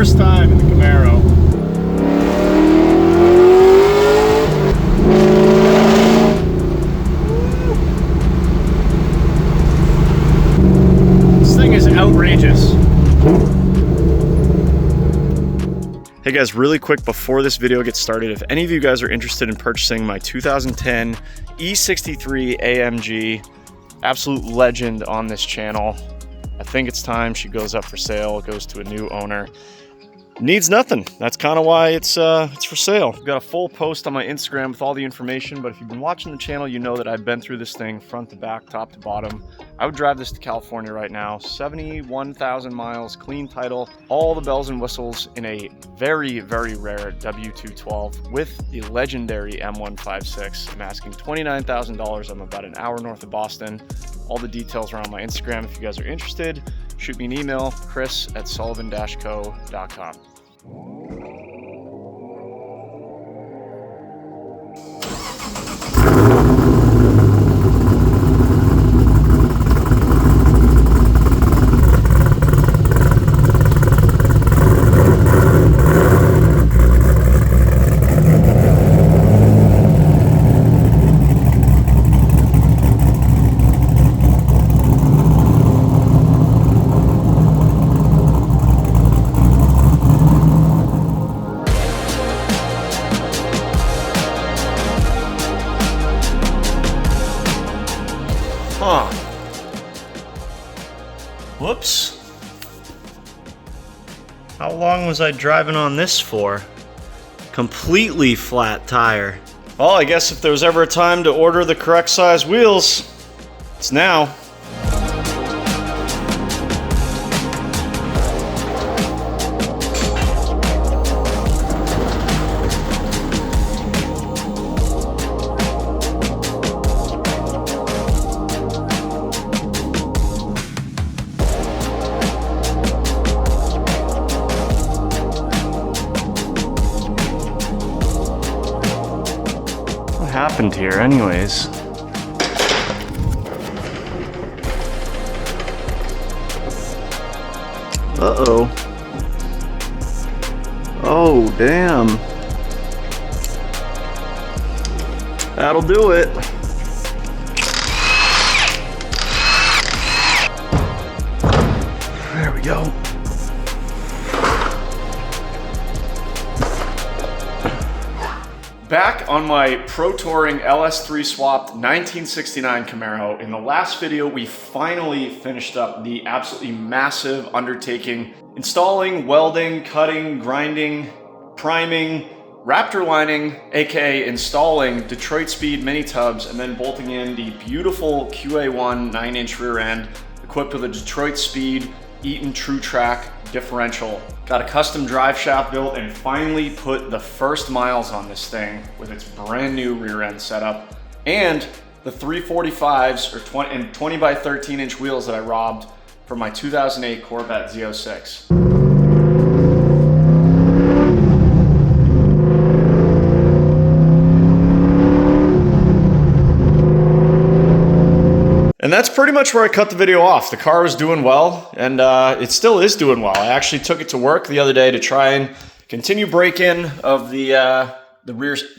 first time in the Camaro. This thing is outrageous. Hey guys, really quick before this video gets started, if any of you guys are interested in purchasing my 2010 E63 AMG, absolute legend on this channel, I think it's time she goes up for sale. It goes to a new owner. Needs nothing. That's kind of why it's for sale. I've got a full post on my Instagram with all the information, but if you've been watching the channel, you know that I've been through this thing front to back, top to bottom. I would drive this to California right now. 71,000 miles, clean title, all the bells and whistles in a very, very rare W212 with the legendary M156. I'm asking $29,000. I'm about an hour north of Boston. All the details are on my Instagram. If you guys are interested, shoot me an email, chris@sullivan-co.com. Whoops. How long was I driving on this for? Completely flat tire. Well, I guess if there was ever a time to order the correct size wheels, it's now. What happened here anyways? Uh-oh. Oh, damn. That'll do it. There we go. Back on my Pro Touring LS3 swapped 1969 Camaro. In the last video, we finally finished up the absolutely massive undertaking, installing, welding, cutting, grinding, priming, Raptor lining, aka installing Detroit Speed mini tubs, and then bolting in the beautiful QA1 9-inch rear end equipped with a Detroit Speed Eaton True Track differential. Got a custom drive shaft built and finally put the first miles on this thing with its brand new rear end setup and the 345s or 20 by 13 inch wheels that I robbed from my 2008 Corvette Z06. And that's pretty much where I cut the video off. The car was doing well, and it still is doing well. I actually took it to work the other day to try and continue break-in of the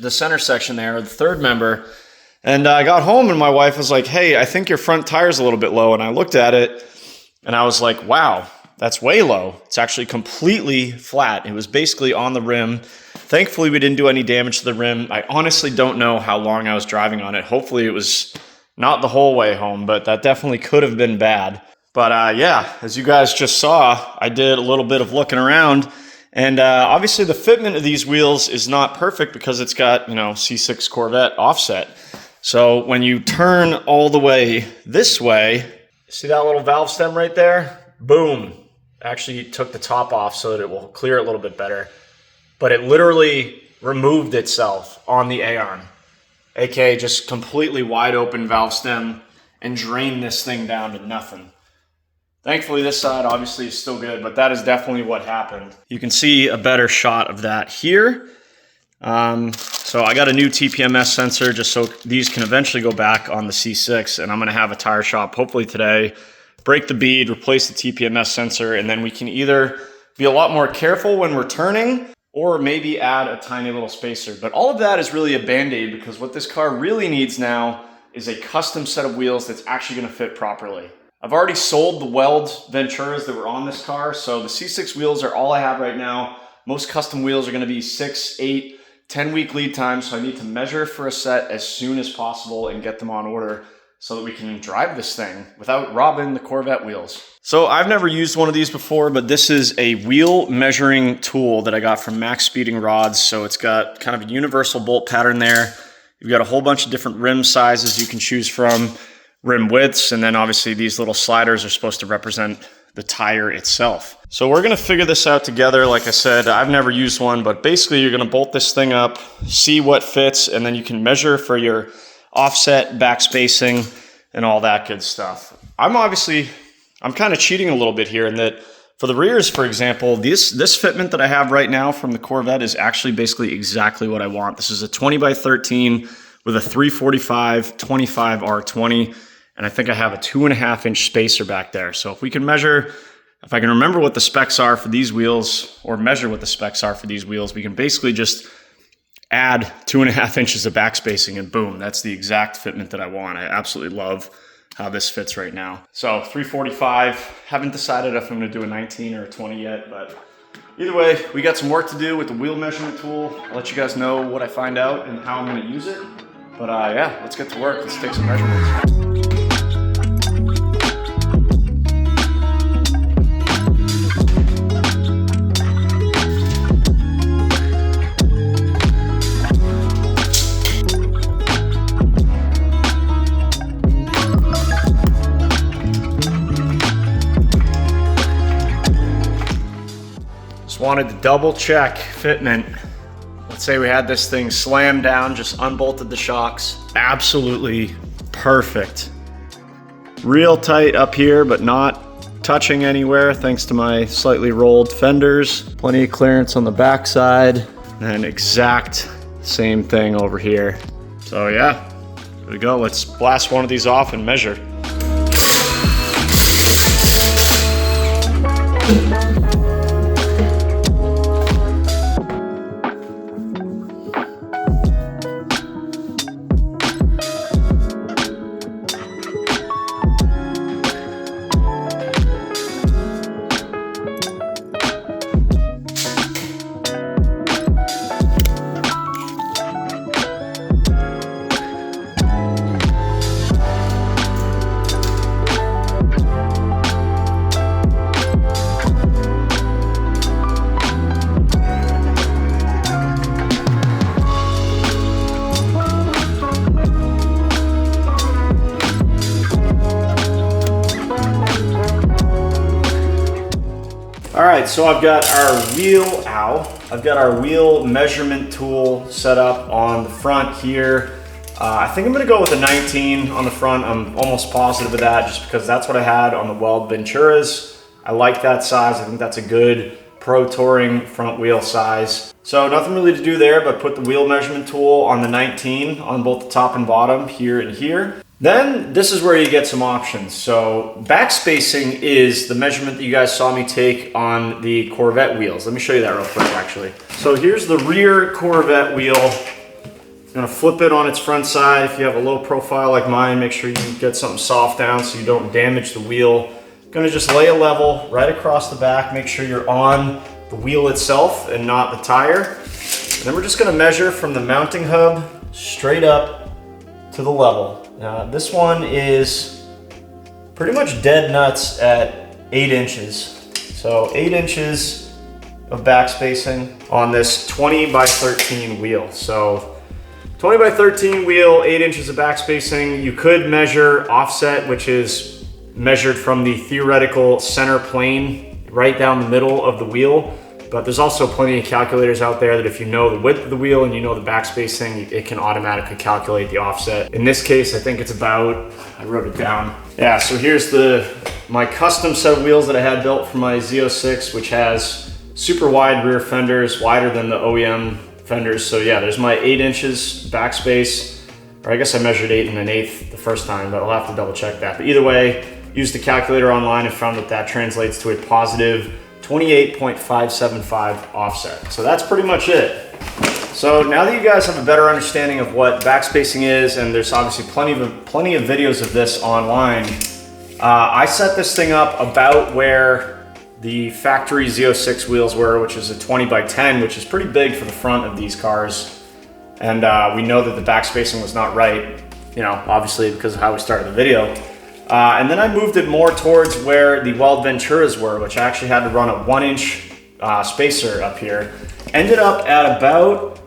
center section there, the third member. And I got home and my wife was like, "Hey, I think your front tire's a little bit low." And I looked at it and I was like, "Wow, that's way low." It's actually completely flat. It was basically on the rim. Thankfully, we didn't do any damage to the rim. I honestly don't know how long I was driving on it. Hopefully it was not the whole way home, but that definitely could have been bad. But yeah, as you guys just saw, I did a little bit of looking around, and obviously the fitment of these wheels is not perfect because it's got, you know, C6 Corvette offset. So when you turn all the way this way, see that little valve stem right there? Boom. Actually took the top off so that it will clear a little bit better. But it literally removed itself on the A-arm. aka just completely wide open valve stem and drain this thing down to nothing. Thankfully this side obviously is still good, but that is definitely what happened. You can see a better shot of that here. So I got a new TPMS sensor just so these can eventually go back on the C6, and I'm gonna have a tire shop hopefully today, break the bead, replace the TPMS sensor, and then we can either Be a lot more careful when we're turning, or maybe add a tiny little spacer. But all of that is really a band-aid, because what this car really needs now is a custom set of wheels that's actually gonna fit properly. I've already sold the Weld Venturas that were on this car, so the C6 wheels are all I have right now. Most custom wheels are gonna be 6, 8, 10-week lead time, so I need to measure for a set as soon as possible and get them on order so that we can drive this thing without robbing the Corvette wheels. So I've never used one of these before, but this is a wheel measuring tool that I got from Max Speeding Rods. So it's got kind of a universal bolt pattern there. You've got a whole bunch of different rim sizes you can choose from, rim widths, and then obviously these little sliders are supposed to represent the tire itself. So we're gonna figure this out together. Like I said, I've never used one, but basically you're gonna bolt this thing up, see what fits, and then you can measure for your offset, back spacing, and all that good stuff. I'm kind of cheating a little bit here in that for the rears, for example, this fitment that I have right now from the Corvette is actually basically exactly what I want. This is a 20x13 with a 345 25 R20, and I think I have a 2.5-inch spacer back there. So if we can measure, if I can remember what the specs are for these wheels, or measure what the specs are for these wheels, we can basically just add 2.5 inches of back spacing and boom, that's the exact fitment that I want. I absolutely love how this fits right now. So 345, haven't decided if I'm gonna do a 19 or a 20 yet, but either way, we got some work to do with the wheel measurement tool. I'll let you guys know what I find out and how I'm gonna use it. But yeah, let's get to work. Let's take some measurements. Wanted to double check fitment. Let's say we had this thing slammed down, just unbolted the shocks. Absolutely perfect. Real tight up here, but not touching anywhere thanks to my slightly rolled fenders. Plenty of clearance on the backside, and exact same thing over here. So yeah, there we go. Let's blast one of these off and measure. All right, so I've got our wheel measurement tool set up on the front here. I think I'm gonna go with a 19 on the front. I'm almost positive of that just because that's what I had on the Weld Venturas. I like that size. I think that's a good pro touring front wheel size. So nothing really to do there, but put the wheel measurement tool on the 19 on both the top and bottom here and here. Then this is where you get some options. So back spacing is the measurement that you guys saw me take on the Corvette wheels. Let me show you that real quick actually. So here's the rear Corvette wheel. I'm gonna flip it on its front side. If you have a low profile like mine, make sure you get something soft down so you don't damage the wheel. I'm gonna just lay a level right across the back. Make sure you're on the wheel itself and not the tire. And then we're just gonna measure from the mounting hub straight up to the level. Now this one is pretty much dead nuts at 8 inches. So 8 inches of back spacing on this 20x13 wheel. So 20x13 wheel, 8 inches of back spacing. You could measure offset, which is measured from the theoretical center plane right down the middle of the wheel. But there's also plenty of calculators out there that if you know the width of the wheel and you know the back spacing, it can automatically calculate the offset. In this case, I think it's about, I wrote it down. Yeah, so here's my custom set of wheels that I had built for my Z06, which has super wide rear fenders, wider than the OEM fenders. So yeah, there's my 8 inches backspace, or I guess I measured 8 1/8 the first time, but I'll have to double check that. But either way, used the calculator online and found that that translates to a positive 28.575 offset. So that's pretty much it. So now that you guys have a better understanding of what backspacing is, and there's obviously plenty of videos of this online, I set this thing up about where the factory Z06 wheels were, which is a 20x10, which is pretty big for the front of these cars. And we know that the backspacing was not right, you know, obviously because of how we started the video. And then I moved it more towards where the Weld Venturas were, which I actually had to run a 1-inch spacer up here. Ended up at about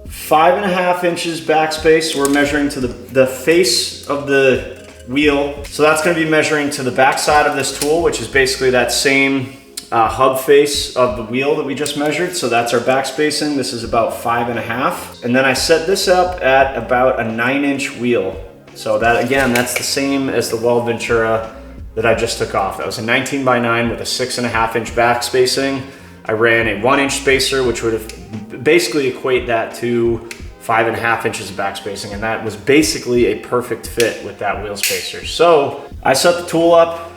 5.5 inches backspace. We're measuring to the face of the wheel. So that's gonna be measuring to the back side of this tool, which is basically that same hub face of the wheel that we just measured. So that's our backspacing. This is about 5.5. And then I set this up at about a 9-inch wheel. So that, again, that's the same as the Weld Ventura that I just took off. That was a 19x9 with a 6.5-inch backspacing. I ran a 1-inch spacer, which would have basically equate that to 5.5 inches of backspacing, and that was basically a perfect fit with that wheel spacer. So I set the tool up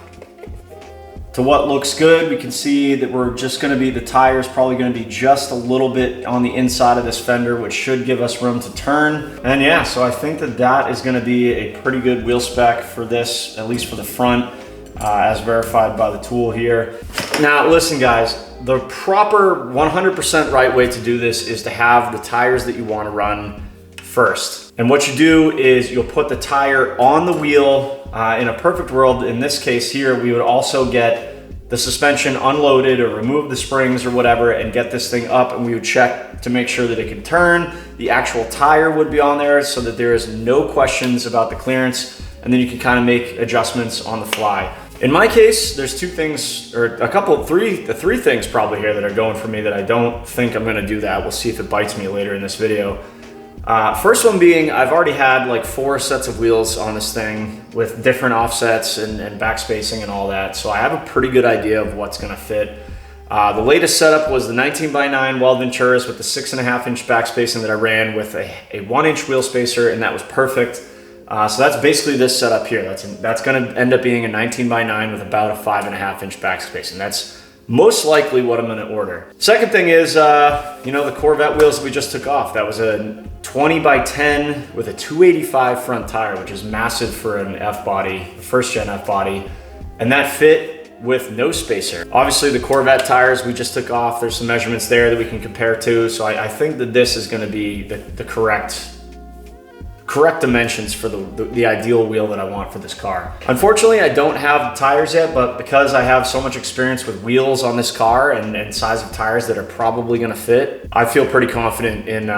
to what looks good. We can see that we're just gonna be, the tire's probably gonna be just a little bit on the inside of this fender, which should give us room to turn. And yeah, so I think that that is gonna be a pretty good wheel spec for this, at least for the front, as verified by the tool here. Now listen guys, the proper 100% right way to do this is to have the tires that you want to run first. And what you do is you'll put the tire on the wheel. In a perfect world, in this case here, we would also get the suspension unloaded or remove the springs or whatever and get this thing up, and we would check to make sure that it can turn. The actual tire would be on there so that there is no questions about the clearance, and then you can kind of make adjustments on the fly. In my case, there's two things, or three things probably here that are going for me that I don't think I'm gonna do that. We'll see if it bites me later in this video. First one being, I've already had like 4 sets of wheels on this thing with different offsets and backspacing and all that. So I have a pretty good idea of what's gonna fit. The latest setup was the 19x9 Weld Venturas with the 6.5-inch backspacing that I ran with a 1-inch wheel spacer, and that was perfect. So that's basically this setup here. That's gonna end up being a 19x9 with about a 5.5-inch backspacing. That's most likely what I'm gonna order. Second thing is, you know, the Corvette wheels that we just took off. That was a 20x10 with a 285 front tire, which is massive for an F-body, first gen F-body. And that fit with no spacer. Obviously the Corvette tires we just took off, there's some measurements there that we can compare to. So I think that this is gonna be the correct dimensions for the ideal wheel that I want for this car. Unfortunately, I don't have tires yet, but because I have so much experience with wheels on this car and size of tires that are probably gonna fit, I feel pretty confident in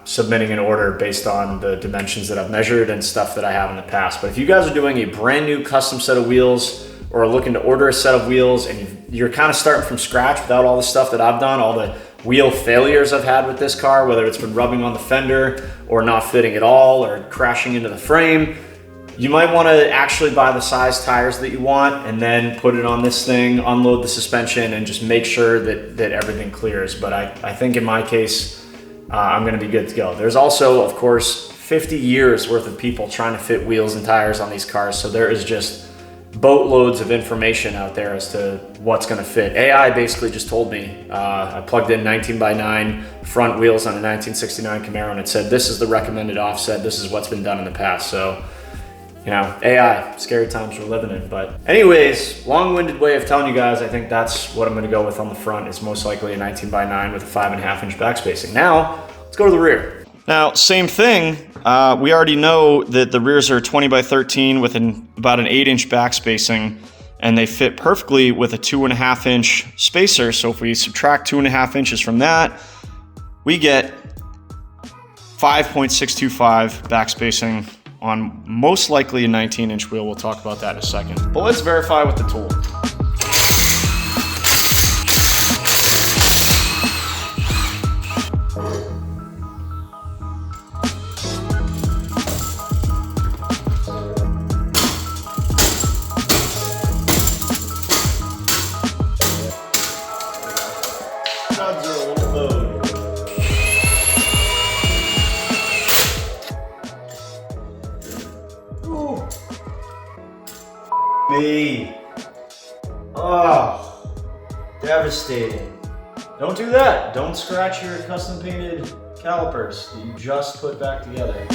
submitting an order based on the dimensions that I've measured and stuff that I have in the past. But if you guys are doing a brand new custom set of wheels or are looking to order a set of wheels and you're kind of starting from scratch without all the stuff that I've done, all the wheel failures I've had with this car, whether it's been rubbing on the fender or not fitting at all or crashing into the frame, you might want to actually buy the size tires that you want and then put it on this thing, unload the suspension, and just make sure that everything clears. But I think in my case, I'm going to be good to go. There's also, of course, 50 years worth of people trying to fit wheels and tires on these cars, so there is just boatloads of information out there as to what's going to fit. AI basically just told me, I plugged in 19x9 front wheels on a 1969 Camaro and it said, this is the recommended offset, this is what's been done in the past. So, you know, AI, scary times we're living in. But anyways, long-winded way of telling you guys, I think that's what I'm going to go with on the front. It's most likely a 19x9 with a 5.5-inch backspacing. Now, let's go to the rear. Now, same thing. We already know that the rears are 20x13 with about an 8-inch backspacing, and they fit perfectly with a 2.5-inch spacer. So if we subtract 2.5 inches from that, we get 5.625 backspacing on most likely a 19-inch wheel. We'll talk about that in a second. But let's verify with the tool. Me. Oh. devastating. Don't do that. Don't scratch your custom painted calipers that you just put back together.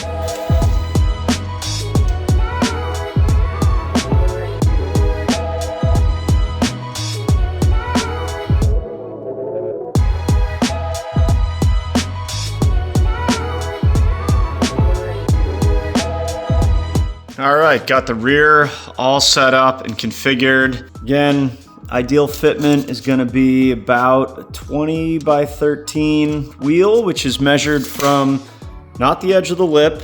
All right, got the rear all set up and configured. Again, ideal fitment is gonna be about a 20 by 13 wheel, which is measured from not the edge of the lip,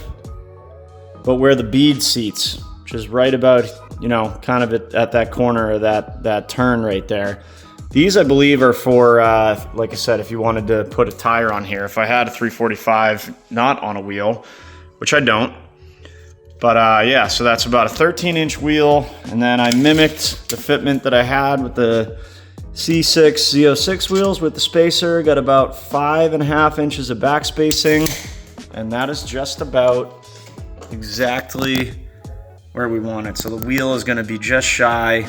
but where the bead seats, which is right about, you know, kind of at that corner of that turn right there. These, I believe, are for, like I said, if you wanted to put a tire on here. If I had a 345 not on a wheel, which I don't. But yeah, so that's about a 13-inch wheel. And then I mimicked the fitment that I had with the C6 Z06 wheels with the spacer. Got about 5.5 inches of back spacing. And that is just about exactly where we want it. So the wheel is gonna be just shy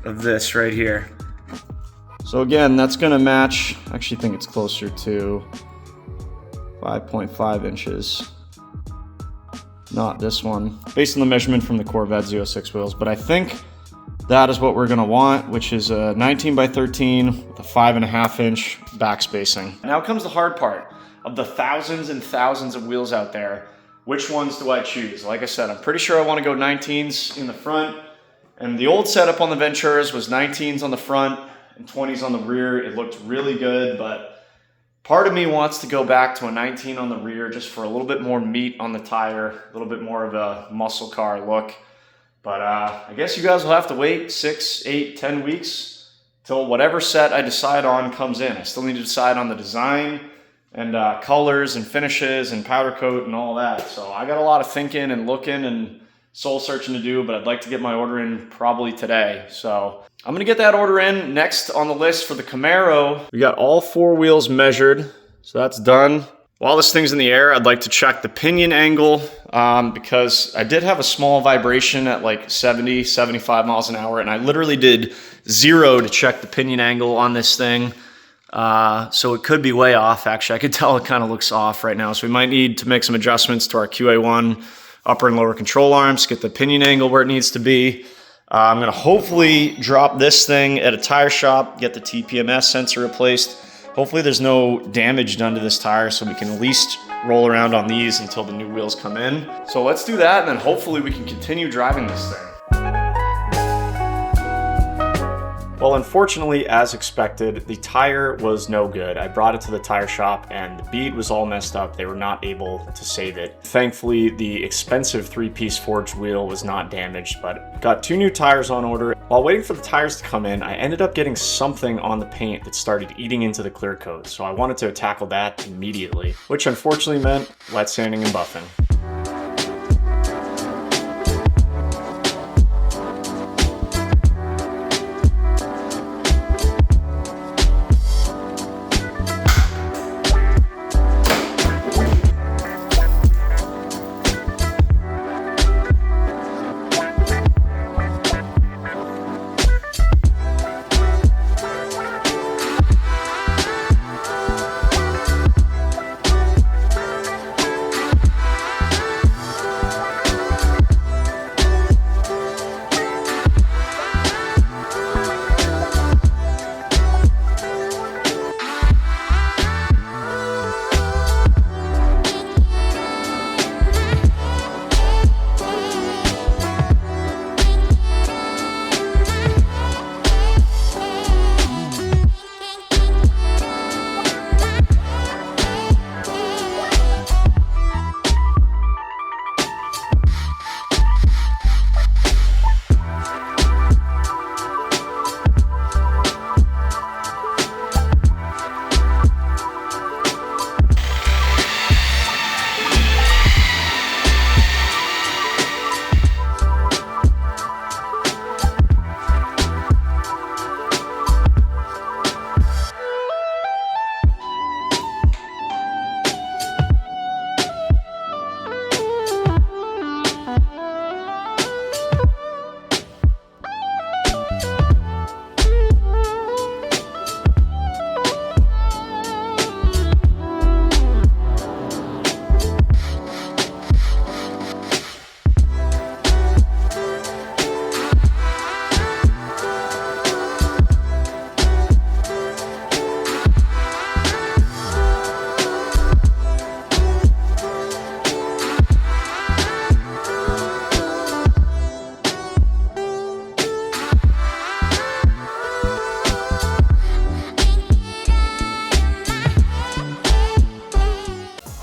of this right here. So again, that's gonna match, I actually think it's closer to 5.5 inches. Not this one, based on the measurement from the Corvette Z06 wheels, but I think that is what we're gonna want, which is a 19 by 13 with a 5.5 inch back spacing. Now comes the hard part. Of the thousands and thousands of wheels out there, which ones do I choose? Like I said, I'm pretty sure I wanna go 19s in the front, and the old setup on the Venturas was 19s on the front and 20s on the rear. It looked really good, but part of me wants to go back to a 19 on the rear just for a little bit more meat on the tire, a little bit more of a muscle car look. But I guess you guys will have to wait 6, 8, 10 weeks till whatever set I decide on comes in. I still need to decide on the design and colors and finishes and powder coat and all that. So I got a lot of thinking and looking and soul searching to do, but I'd like to get my order in probably today. So I'm gonna get that order in. Next on the list for the Camaro, we got all 4 wheels measured, so that's done. While this thing's in the air, I'd like to check the pinion angle because I did have a small vibration at like 70, 75 miles an hour, and I literally did 0 to check the pinion angle on this thing. So it could be way off. Actually, I could tell it kind of looks off right now, so we might need to make some adjustments to our QA1 upper and lower control arms, get the pinion angle where it needs to be. I'm gonna hopefully drop this thing at a tire shop, get the TPMS sensor replaced. Hopefully there's no damage done to this tire so we can at least roll around on these until the new wheels come in. So let's do that, and then hopefully we can continue driving this thing. Well, unfortunately, as expected, the tire was no good. I brought it to the tire shop and the bead was all messed up. They were not able to save it. Thankfully, the expensive 3-piece forged wheel was not damaged, but got 2 new tires on order. While waiting for the tires to come in, I ended up getting something on the paint that started eating into the clear coat. So I wanted to tackle that immediately, which unfortunately meant wet sanding and buffing.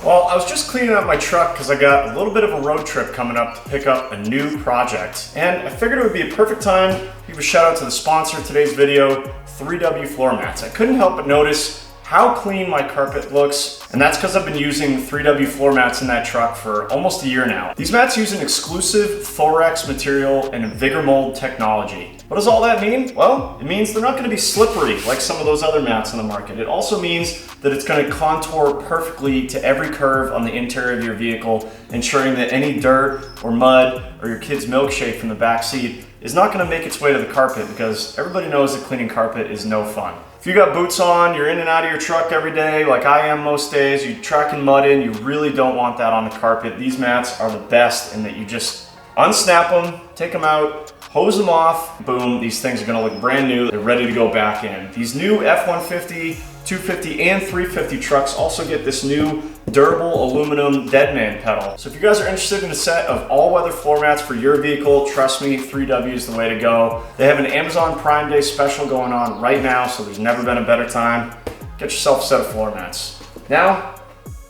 Well, I was just cleaning up my truck because I got a little bit of a road trip coming up to pick up a new project. And I figured it would be a perfect time to give a shout out to the sponsor of today's video, 3W Floor Mats. I couldn't help but notice how clean my carpet looks, and that's because I've been using 3W floor mats in that truck for almost a year now. These mats use an exclusive Thorax material and Vigor Mold technology. What does all that mean? Well, it means they're not going to be slippery like some of those other mats on the market. It also means that it's going to contour perfectly to every curve on the interior of your vehicle, ensuring that any dirt or mud or your kid's milkshake from the back seat is not going to make its way to the carpet, because everybody knows that cleaning carpet is no fun. If you got boots on, you're in and out of your truck every day like I am most days, you're tracking mud in, you really don't want that on the carpet. These mats are the best in that you just unsnap them, take them out, hose them off, boom, these things are gonna look brand new. They're ready to go back in. These new F-150, 250, and 350 trucks also get this new durable aluminum deadman pedal. So if you guys are interested in a set of all-weather floor mats for your vehicle, trust me, 3W is the way to go. They have an Amazon Prime Day special going on right now, so there's never been a better time. Get yourself a set of floor mats. Now,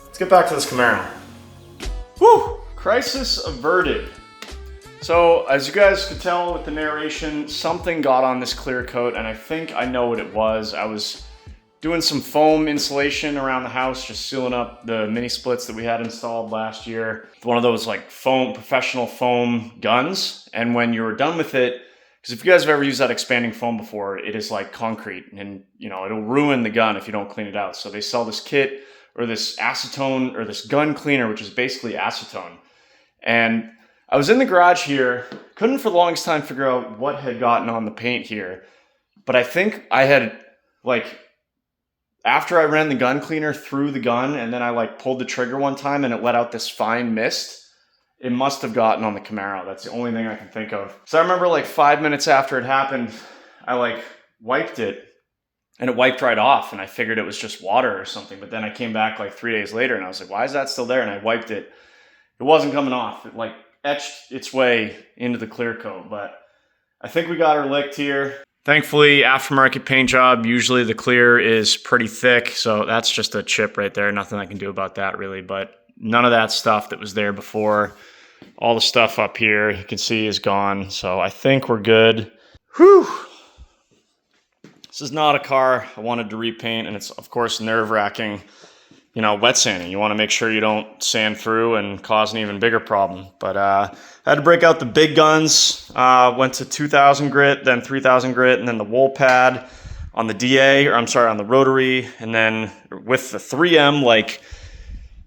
let's get back to this Camaro. Whew, crisis averted. So, as you guys could tell with the narration, something got on this clear coat, and I think I know what it was. I was doing some foam insulation around the house, just sealing up the mini splits that we had installed last year. One of those like foam, professional foam guns. And when you're done with it, because if you guys have ever used that expanding foam before, it is like concrete, and you know, it'll ruin the gun if you don't clean it out. So they sell this kit, or this acetone, or this gun cleaner, which is basically acetone. And I was in the garage here, couldn't for the longest time figure out what had gotten on the paint here. But I think I had, like, after I ran the gun cleaner through the gun and then I like pulled the trigger one time and it let out this fine mist, it must have gotten on the Camaro. That's the only thing I can think of. So I remember like 5 minutes after it happened, I like wiped it and it wiped right off, and I figured it was just water or something. But then I came back like 3 days later and I was like, why is that still there? And I wiped it. It wasn't coming off. It like etched its way into the clear coat, but I think we got her licked here. Thankfully, aftermarket paint job, usually the clear is pretty thick, so that's just a chip right there. Nothing I can do about that really, but none of that stuff that was there before. All the stuff up here you can see is gone, so I think we're good. Whew! This is not a car I wanted to repaint, and it's of course nerve-wracking. You know, wet sanding. You want to make sure you don't sand through and cause an even bigger problem. But I had to break out the big guns. Went to 2,000 grit, then 3,000 grit, and then the wool pad on the DA, or I'm sorry, on the rotary, and then with the 3M, like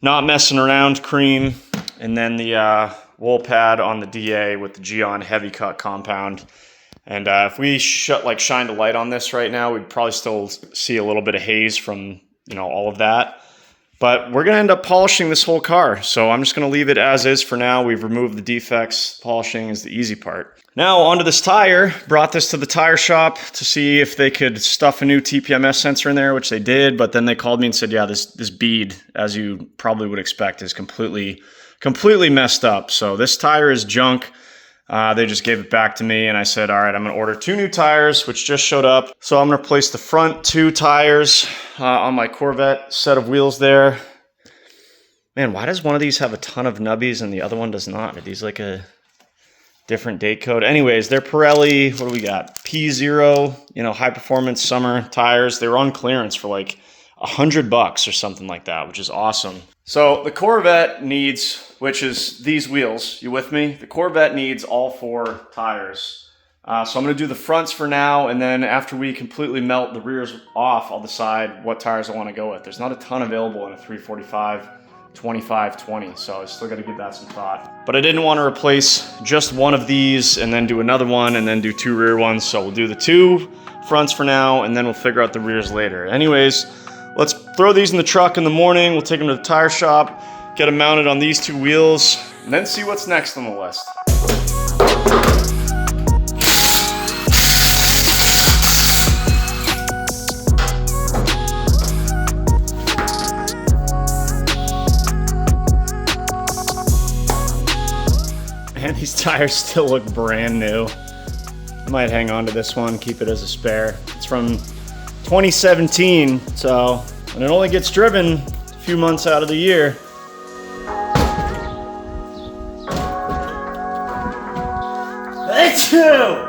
not messing around cream, and then the wool pad on the DA with the Gyeon heavy cut compound. And if we shined a light on this right now, we'd probably still see a little bit of haze from, you know, all of that. But we're going to end up polishing this whole car, so I'm just going to leave it as is for now. We've removed the defects. Polishing is the easy part. Now onto this tire. Brought this to the tire shop to see if they could stuff a new TPMS sensor in there, which they did, but then they called me and said, yeah, this bead, as you probably would expect, is completely messed up. So this tire is junk. They just gave it back to me, and I said, all right, I'm going to order 2 new tires, which just showed up. So I'm going to replace the front 2 tires on my Corvette set of wheels there. Man, why does one of these have a ton of nubbies and the other one does not? Are these like a different date code? Anyways, they're Pirelli, what do we got? P0, you know, high performance summer tires. They were on clearance for like $100 or something like that, which is awesome. So the Corvette needs, which is these wheels, you with me? The Corvette needs all 4 tires. So I'm going to do the fronts for now, and then after we completely melt the rears off, I'll decide what tires I want to go with. There's not a ton available in a 345, 25, 20, so I still got to give that some thought. But I didn't want to replace just one of these and then do another one and then do 2 rear ones, so we'll do the 2 fronts for now, and then we'll figure out the rears later. Anyways, let's throw these in the truck in the morning. We'll take them to the tire shop, get them mounted on these 2 wheels, and then see what's next on the list. Man, these tires still look brand new. I might hang on to this one, keep it as a spare. It's from 2017, so when it only gets driven a few months out of the year, 2.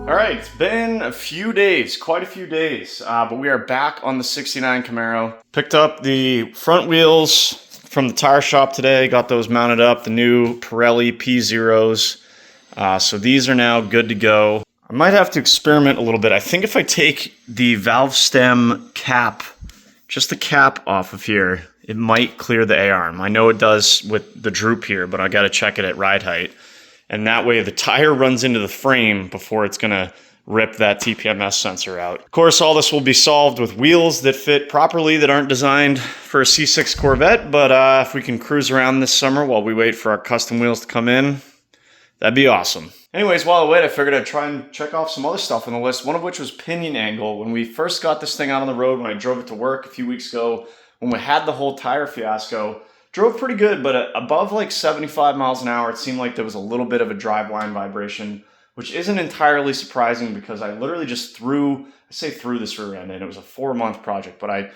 All right, it's been a few days, quite a few days, but we are back on the 69 Camaro. Picked up the front wheels from the tire shop today, got those mounted up, the new Pirelli P0s. So these are now good to go. I might have to experiment a little bit. I think if I take the valve stem cap, just the cap off of here, it might clear the A-arm. I know it does with the droop here, but I gotta check it at ride height. And that way the tire runs into the frame before it's gonna rip that TPMS sensor out. Of course, all this will be solved with wheels that fit properly, that aren't designed for a C6 Corvette, but if we can cruise around this summer while we wait for our custom wheels to come in, that'd be awesome. Anyways, while I wait, I figured I'd try and check off some other stuff on the list, one of which was pinion angle. When we first got this thing out on the road, when I drove it to work a few weeks ago, when we had the whole tire fiasco, drove pretty good, but above like 75 miles an hour, it seemed like there was a little bit of a driveline vibration, which isn't entirely surprising because I literally just threw this rear end in. It was a 4-month project, but I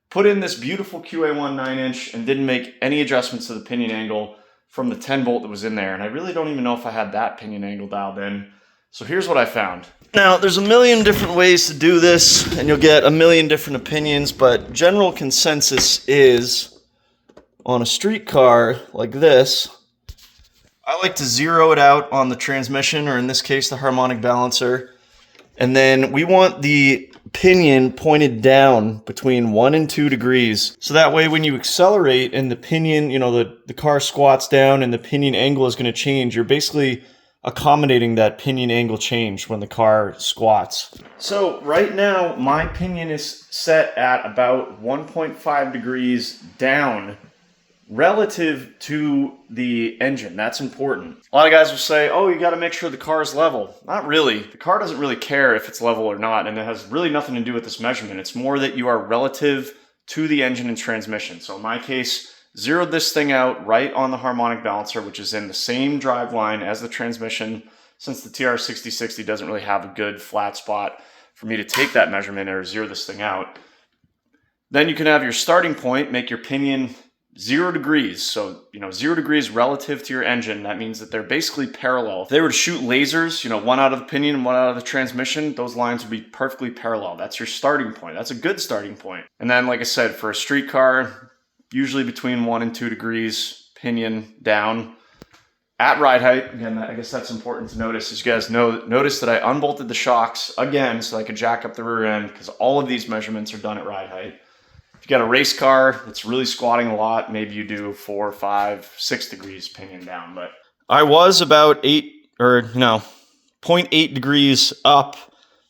put in this beautiful QA1 9-inch and didn't make any adjustments to the pinion angle from the 10 volt that was in there. And I really don't even know if I had that pinion angle dialed in. So here's what I found. Now, there's a million different ways to do this, and you'll get a million different opinions, but general consensus is, on a street car like this, I like to zero it out on the transmission, or in this case, the harmonic balancer. And then we want the pinion pointed down between 1 and 2 degrees. So that way when you accelerate and the pinion, you know, the car squats down and the pinion angle is going to change, you're basically accommodating that pinion angle change when the car squats. So right now, my pinion is set at about 1.5 degrees down relative to the engine. That's important. A lot of guys will say, oh, you got to make sure the car is level. Not really. The car doesn't really care if it's level or not, and it has really nothing to do with this measurement. It's more that you are relative to the engine and transmission. So in my case, zeroed this thing out right on the harmonic balancer, which is in the same drive line as the transmission, since the TR6060 doesn't really have a good flat spot for me to take that measurement or zero this thing out. Then you can have your starting point, make your pinion 0 degrees. So, 0 degrees relative to your engine. That means that they're basically parallel. If they were to shoot lasers, one out of the pinion and one out of the transmission, those lines would be perfectly parallel. That's your starting point. That's a good starting point. And then, like I said, for a street car, usually between 1 and 2 degrees, pinion down. At ride height, again, I guess that's important to notice. As you guys notice that I unbolted the shocks again so I could jack up the rear end, because all of these measurements are done at ride height. If you got a race car that's really squatting a lot, maybe you do 4, 5, 6 degrees pinion down. But I was about 0.8 degrees up.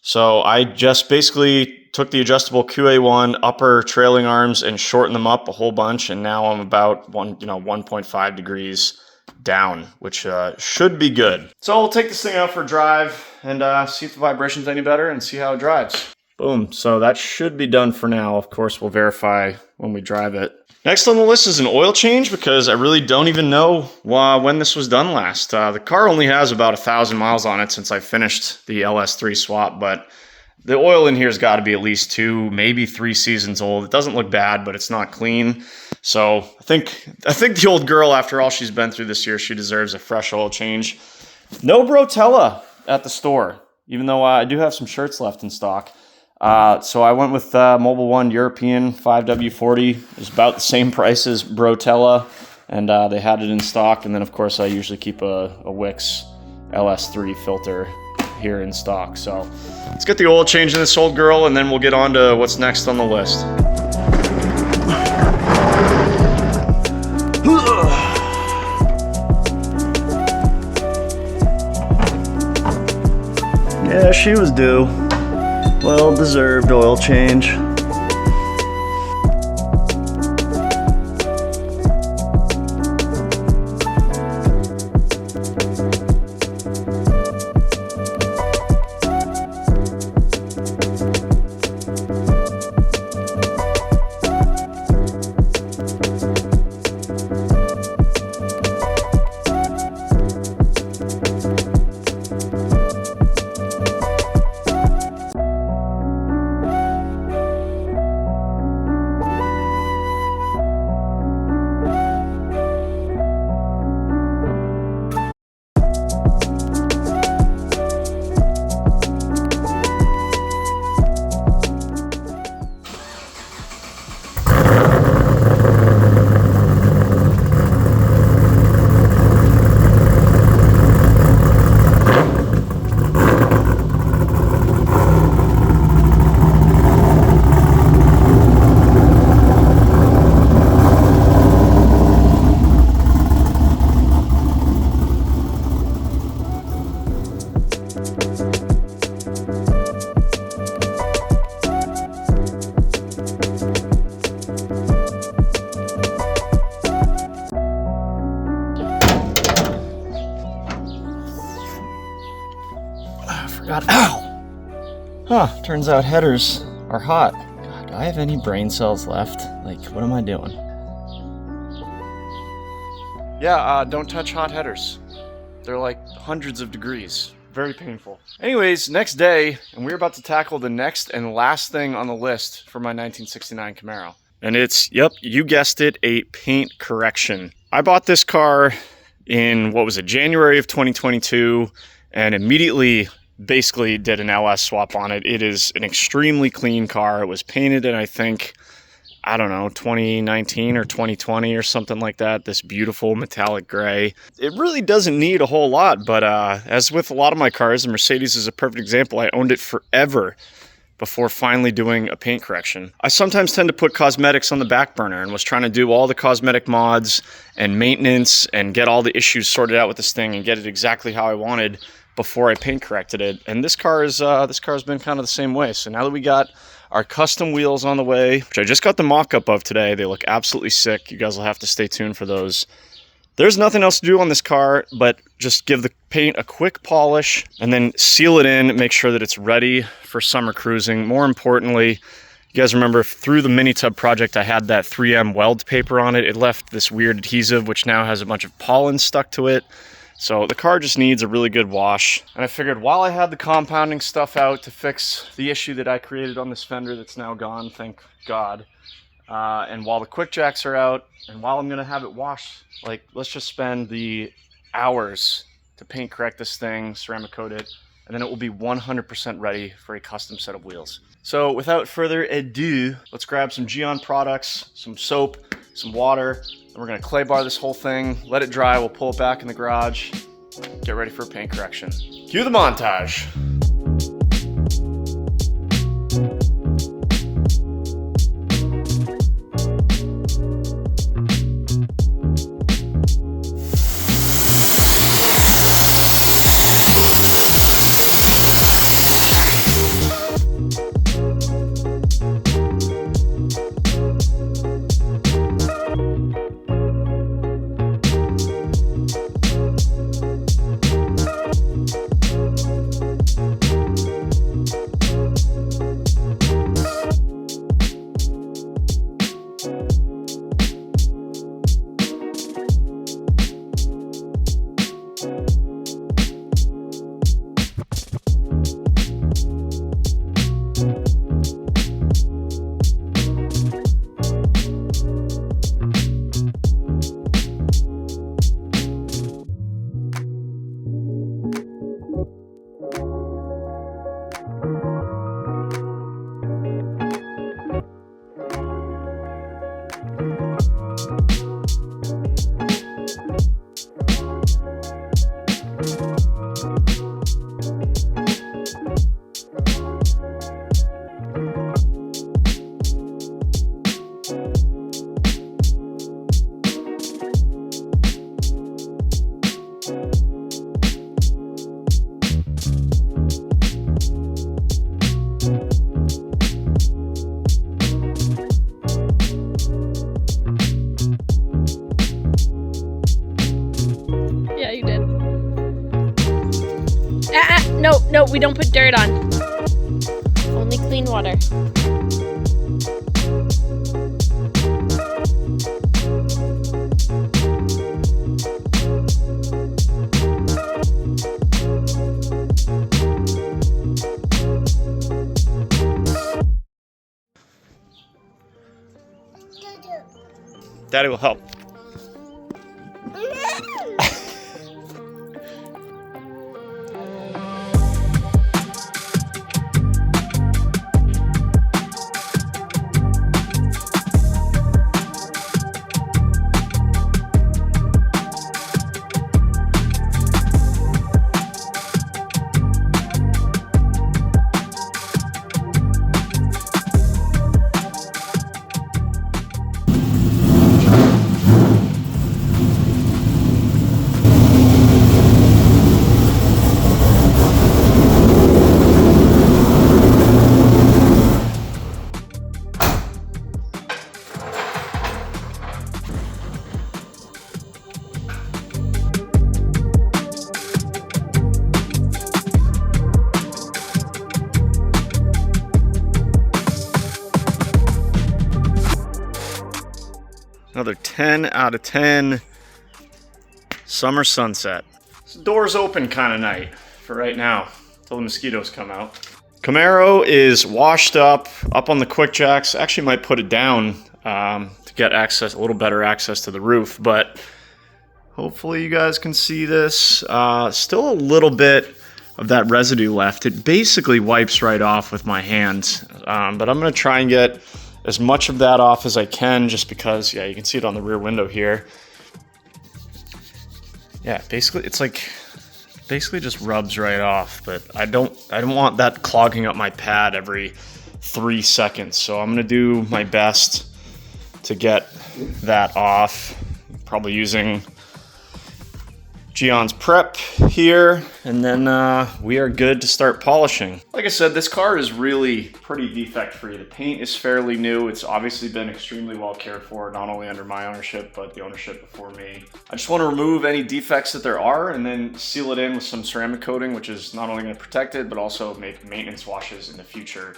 So I just basically took the adjustable QA1 upper trailing arms and shortened them up a whole bunch. And now I'm about 1.5 degrees down, which should be good. So we'll take this thing out for a drive and see if the vibration's any better and see how it drives. Boom. So that should be done for now. Of course, we'll verify when we drive it. Next on the list is an oil change, because I really don't even know when this was done last. The car only has about 1,000 miles on it since I finished the LS3 swap, but the oil in here has got to be at least 2, maybe 3 seasons old. It doesn't look bad, but it's not clean. So I think the old girl, after all she's been through this year, she deserves a fresh oil change. No Brotella at the store, even though I do have some shirts left in stock. So I went with Mobile One European 5W40. It was about the same price as Brotella, and they had it in stock. And then, of course, I usually keep a Wix LS3 filter here in stock. So let's get the oil change in this old girl, and then we'll get on to what's next on the list. Yeah, she was due. Well-deserved oil change. Ow! Huh, turns out headers are hot. God, do I have any brain cells left? Like, what am I doing? Yeah, don't touch hot headers. They're like hundreds of degrees. Very painful. Anyways, next day, and we're about to tackle the next and last thing on the list for my 1969 Camaro. And it's, yep, you guessed it, a paint correction. I bought this car in, what was it, January of 2022, and immediately basically did an LS swap on it. It is an extremely clean car. It was painted in, I think, I don't know, 2019 or 2020 or something like that. This beautiful metallic gray. It really doesn't need a whole lot, but as with a lot of my cars, the Mercedes is a perfect example. I owned it forever before finally doing a paint correction. I sometimes tend to put cosmetics on the back burner and was trying to do all the cosmetic mods and maintenance and get all the issues sorted out with this thing and get it exactly how I wanted before I paint corrected it. And this car's been kind of the same way. So now that we got our custom wheels on the way, which I just got the mock-up of today, they look absolutely sick. You guys will have to stay tuned for those. There's nothing else to do on this car but just give the paint a quick polish and then seal it in, make sure that it's ready for summer cruising. More importantly, you guys remember through the mini tub project, I had that 3M weld paper on it. It left this weird adhesive, which now has a bunch of pollen stuck to it. So the car just needs a really good wash. And I figured while I had the compounding stuff out to fix the issue that I created on this fender that's now gone, thank God, and while the quick jacks are out, and while I'm gonna have it washed, like, let's just spend the hours to paint correct this thing, ceramic coat it, and then it will be 100% ready for a custom set of wheels. So without further ado, let's grab some Gyeon products, some soap, some water, and we're gonna clay bar this whole thing, let it dry, we'll pull it back in the garage, get ready for a paint correction. Cue the montage. We don't put dirt on. Only clean water. Daddy will help. Another 10 out of 10 summer sunset. This door's open kind of night for right now, until the mosquitoes come out. Camaro is washed up on the quick jacks. Actually might put it down to get access, a little better access to the roof, but hopefully you guys can see this. Still a little bit of that residue left. It basically wipes right off with my hands, but I'm gonna try and get as much of that off as I can, just because, yeah, you can see it on the rear window here. Yeah, basically, it's like, basically just rubs right off, but I don't want that clogging up my pad every 3 seconds. So I'm gonna do my best to get that off. Probably using Gyeon's prep here, and then we are good to start polishing. Like I said, this car is really pretty defect-free. The paint is fairly new. It's obviously been extremely well cared for, not only under my ownership, but the ownership before me. I just want to remove any defects that there are and then seal it in with some ceramic coating, which is not only going to protect it, but also make maintenance washes in the future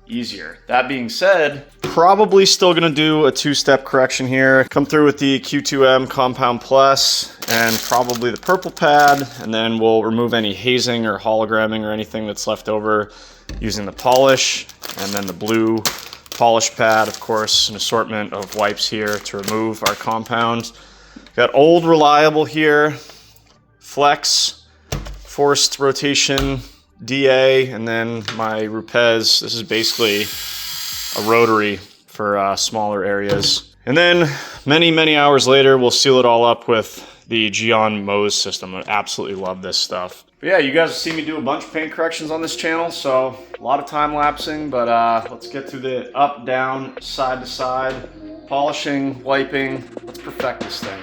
easier. That being said, probably still gonna do a 2-step correction here. Come through with the Q2M Compound Plus and probably the purple pad, and then we'll remove any hazing or hologramming or anything that's left over using the polish, and then the blue polish pad, of course, an assortment of wipes here to remove our compound. Got Old Reliable here, Flex, forced rotation DA, and then my Rupes. This is basically a rotary for smaller areas. And then many hours later, we'll seal it all up with the Gyeon Mose system. I absolutely love this stuff. But yeah, you guys have seen me do a bunch of paint corrections on this channel, so a lot of time lapsing, but let's get through the up, down, side to side, polishing, wiping. Let's perfect this thing.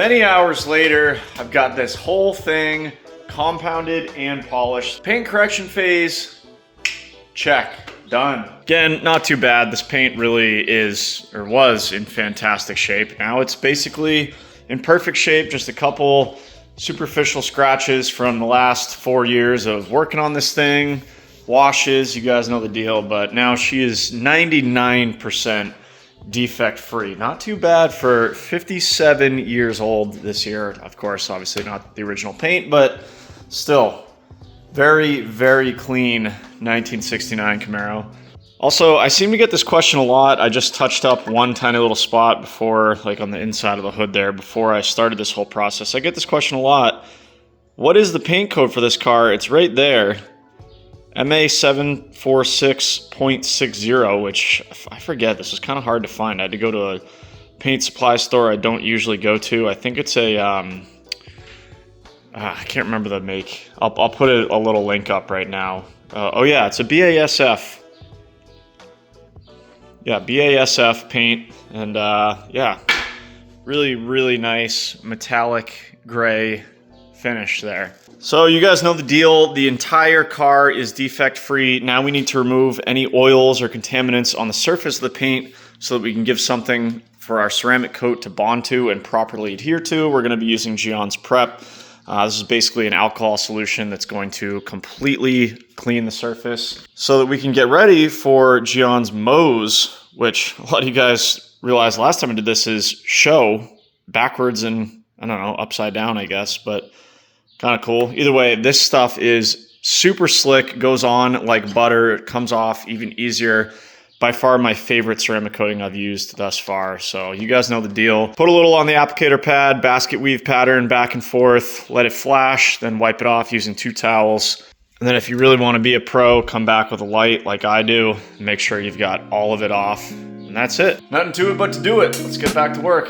Many hours later, I've got this whole thing compounded and polished. Paint correction phase, check, done. Again, not too bad. This paint really is, or was, in fantastic shape. Now it's basically in perfect shape, just a couple superficial scratches from the last 4 years of working on this thing. Washes, you guys know the deal, but now she is 99% defect free. Not too bad for 57 years old this year. Of course, obviously not the original paint, but still very, very clean 1969 Camaro. Also, I seem to get this question a lot. I just touched up one tiny little spot before, like on the inside of the hood there, before I started this whole process. I get this question a lot. What is the paint code for this car? It's right there. MA746.60, which I forget. This is kind of hard to find. I had to go to a paint supply store I don't usually go to. I think it's a, I can't remember the make. I'll put a little link up right now. Oh yeah, it's a BASF. Yeah, BASF paint, and yeah, really, really nice metallic gray finish there. So you guys know the deal. The entire car is defect free. Now we need to remove any oils or contaminants on the surface of the paint so that we can give something for our ceramic coat to bond to and properly adhere to. We're going to be using Gyeon's Prep. This is basically an alcohol solution that's going to completely clean the surface so that we can get ready for Gyeon's Mose, which a lot of you guys realized last time I did this is show backwards and, I don't know, upside down, I guess, but kind of cool. Either way, this stuff is super slick, goes on like butter, it comes off even easier. By far my favorite ceramic coating I've used thus far. So you guys know the deal. Put a little on the applicator pad, basket weave pattern back and forth, let it flash, then wipe it off using 2 towels. And then if you really want to be a pro, come back with a light like I do. Make sure you've got all of it off. And that's it. Nothing to it but to do it. Let's get back to work.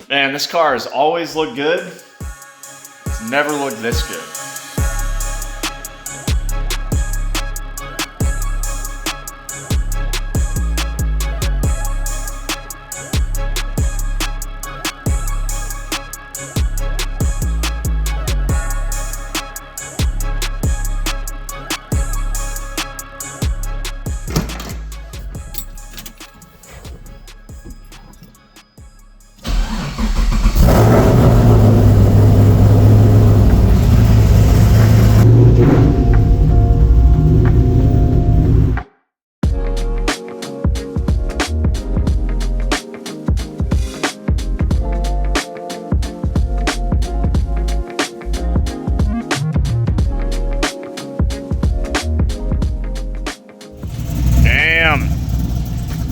Man, this car has always looked good. It's never looked this good.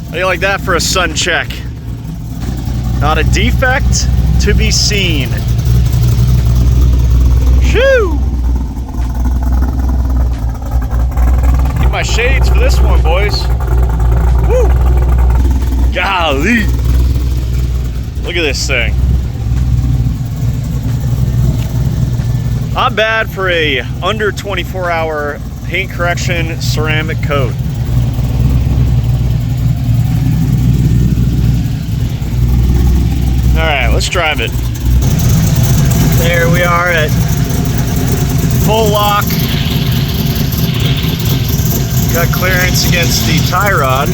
How do you like that for a sun check? Not a defect to be seen. Shoo! Get my shades for this one, boys. Woo! this thing. Not bad for a under 24-hour paint correction ceramic coat. All right, let's drive it. There we are at full lock. Got clearance against the tie rod.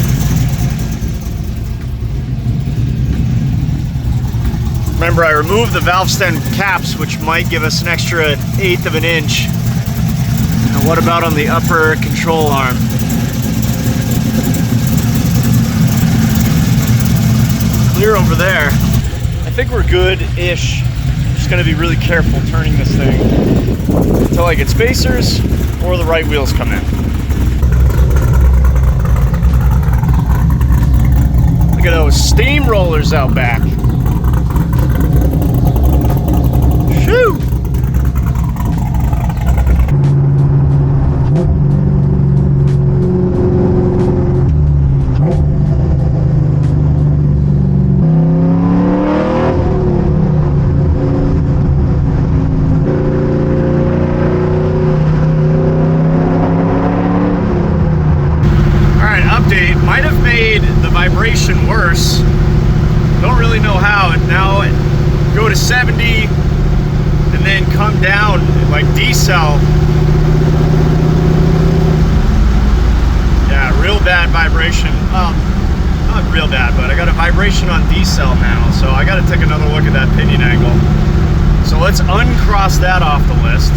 Remember, I removed the valve stem caps, which might give us an extra 1/8 of an inch. And what about on the upper control arm? Clear over there. I think we're good-ish. Just gonna be really careful turning this thing until I get spacers or the right wheels come in. Look at those steamrollers out back. Shoo! Might have made the vibration worse. Don't really know how. Now go to 70 and then come down like decel. Yeah, real bad vibration. Not real bad, but I got a vibration on decel now, so I got to take another look at that pinion angle. So let's uncross that off the list.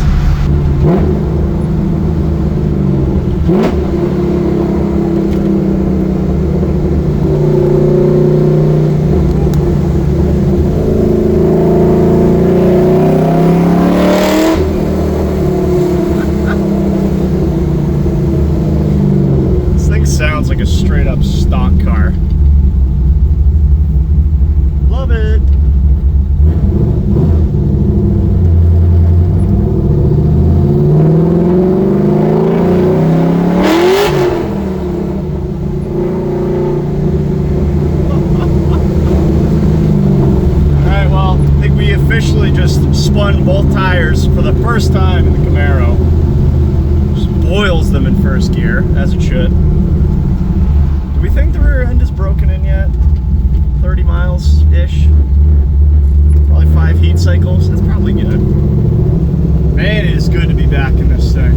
Sounds like a straight up stock car. Love it. Alright, well, I think we officially just spun both tires for the first time in the Camaro. Just boils them in first gear, as it should. Do we think the rear end is broken in yet? 30 miles-ish? Probably 5 heat cycles. That's probably good. Man, it is good to be back in this thing.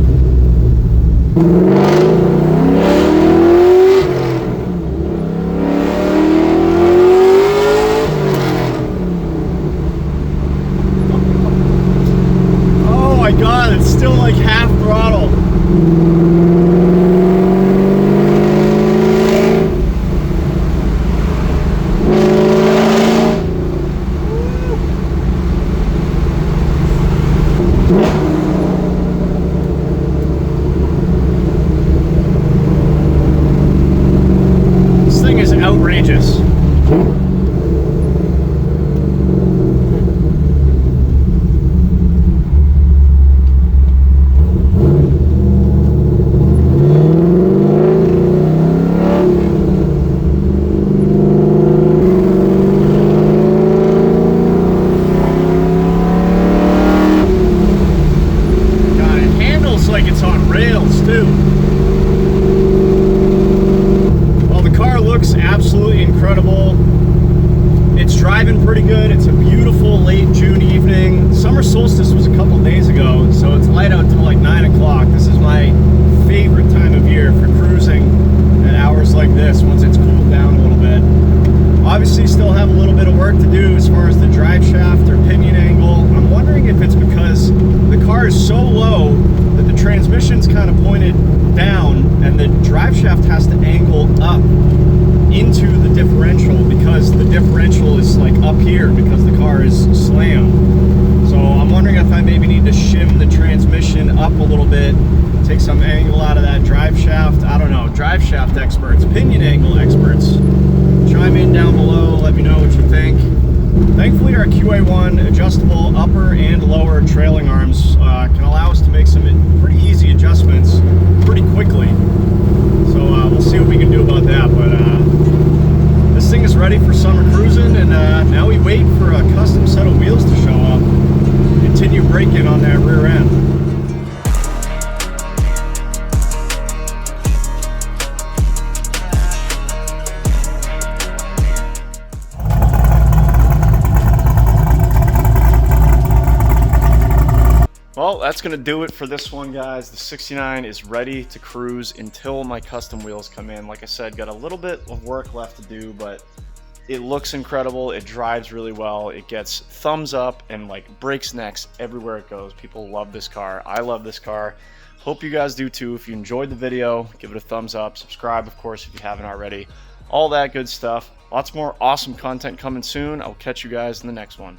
Oh my god, it's still like half throttle. This thing is outrageous. God, it handles like it's on rails too. Well, the car looks absolutely incredible. It's driving pretty good. It's a beautiful late June evening. Summer solstice was a couple days ago, so it's light out till like 9 o'clock. This is my favorite time of year for cruising at hours like this, once it's cooled down a little bit. Obviously still have a little bit of work to do as far as the drive shaft or pinion angle. I'm wondering if it's because the car is so low that the transmission's kind of pointed down and the drive shaft has to angle up into the differential, because the differential is like up here because the car is slammed. So I'm wondering if I maybe need to shim the transmission up a little bit, take some angle out of that drive shaft. I don't know. Drive shaft experts, pinion angle experts, chime in down below, let me know what you think. Thankfully our QA1 adjustable upper and lower trailing arms can allow us to make some pretty easy adjustments pretty quickly. So we'll see what we can do about that. But this thing is ready for summer cruising, and now we wait for break-in on that rear end. Well, that's going to do it for this one, guys. The 69 is ready to cruise until my custom wheels come in. Like I said, got a little bit of work left to do, but it looks incredible. It drives really well. It gets thumbs up and like breaks necks everywhere it goes. People love this car. I love this car. Hope you guys do too. If you enjoyed the video, give it a thumbs up. Subscribe, of course, if you haven't already. All that good stuff. Lots more awesome content coming soon. I'll catch you guys in the next one.